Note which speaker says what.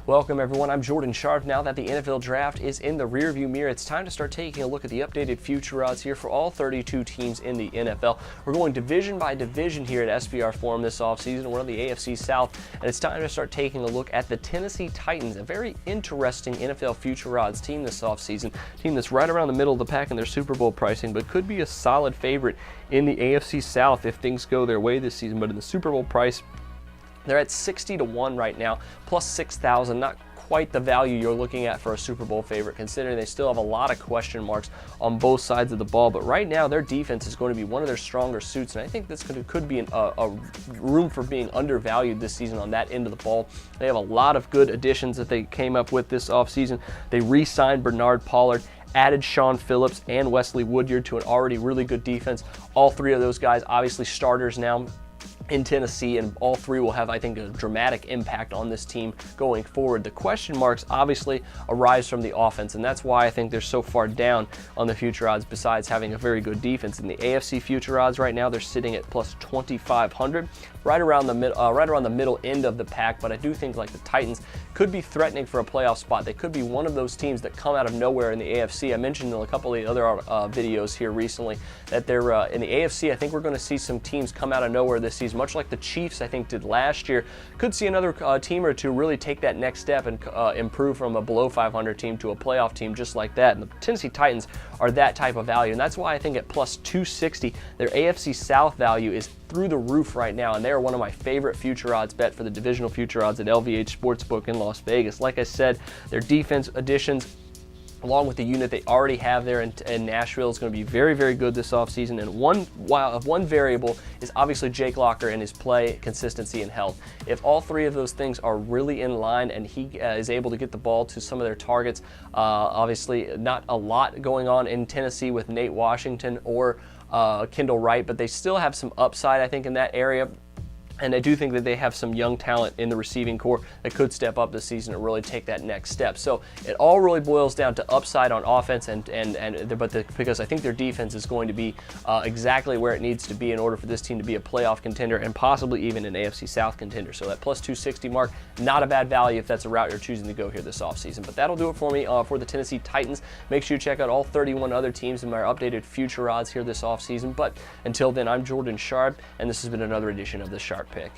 Speaker 1: Welcome everyone, I'm Jordan Sharp. Now that the NFL Draft is in the rearview mirror, it's time to start taking a look at the updated future odds here for all 32 teams in the NFL. We're going division by division here at SBR Forum this offseason. We're on the AFC South, and it's time to start taking a look at the Tennessee Titans, a very interesting NFL future odds team this offseason. A team that's right around the middle of the pack in their Super Bowl pricing, but could be a solid favorite in the AFC South if things go their way this season. But in the Super Bowl price, they're at 60-1 right now, plus 6,000. Not quite the value you're looking at for a Super Bowl favorite, considering they still have a lot of question marks on both sides of the ball. But right now, their defense is going to be one of their stronger suits, and I think this could be a room for being undervalued this season on that end of the ball. They have a lot of good additions that they came up with this offseason. They re-signed Bernard Pollard, added Sean Phillips and Wesley Woodyard to an already really good defense. All three of those guys obviously starters now in Tennessee, and all three will have, I think, a dramatic impact on this team going forward. The question marks obviously arise from the offense, and that's why I think they're so far down on the future odds, besides having a very good defense. In the AFC future odds right now, they're sitting at plus 2,500, right around the middle end of the pack. But I do think, like, the Titans could be threatening for a playoff spot. They could be one of those teams that come out of nowhere in the AFC. I mentioned in a couple of the other videos here recently that they're in the AFC. I think we're going to see some teams come out of nowhere this season, much like the Chiefs, I think, did last year. Could see another team or two really take that next step and improve from a below 500 team to a playoff team just like that. And the Tennessee Titans are that type of value, and that's why I think at plus 260, their AFC South value is through the roof right now, and they are one of my favorite future odds bet for the divisional future odds at LVH Sportsbook in Las Vegas. Like I said, their defense additions, along with the unit they already have there in Nashville, is going to be very, very good this offseason. And one variable is obviously Jake Locker and his play, consistency, and health. If all three of those things are really in line and he is able to get the ball to some of their targets, obviously not a lot going on in Tennessee with Nate Washington or Kendall Wright, but they still have some upside, I think, in that area. And I do think that they have some young talent in the receiving corps that could step up this season and really take that next step. So it all really boils down to upside on offense, because I think their defense is going to be exactly where it needs to be in order for this team to be a playoff contender and possibly even an AFC South contender. So that plus 260 mark, not a bad value if that's a route you're choosing to go here this offseason. But that'll do it for me for the Tennessee Titans. Make sure you check out all 31 other teams in my updated future odds here this offseason. But until then, I'm Jordan Sharp, and this has been another edition of the Sharp Pick.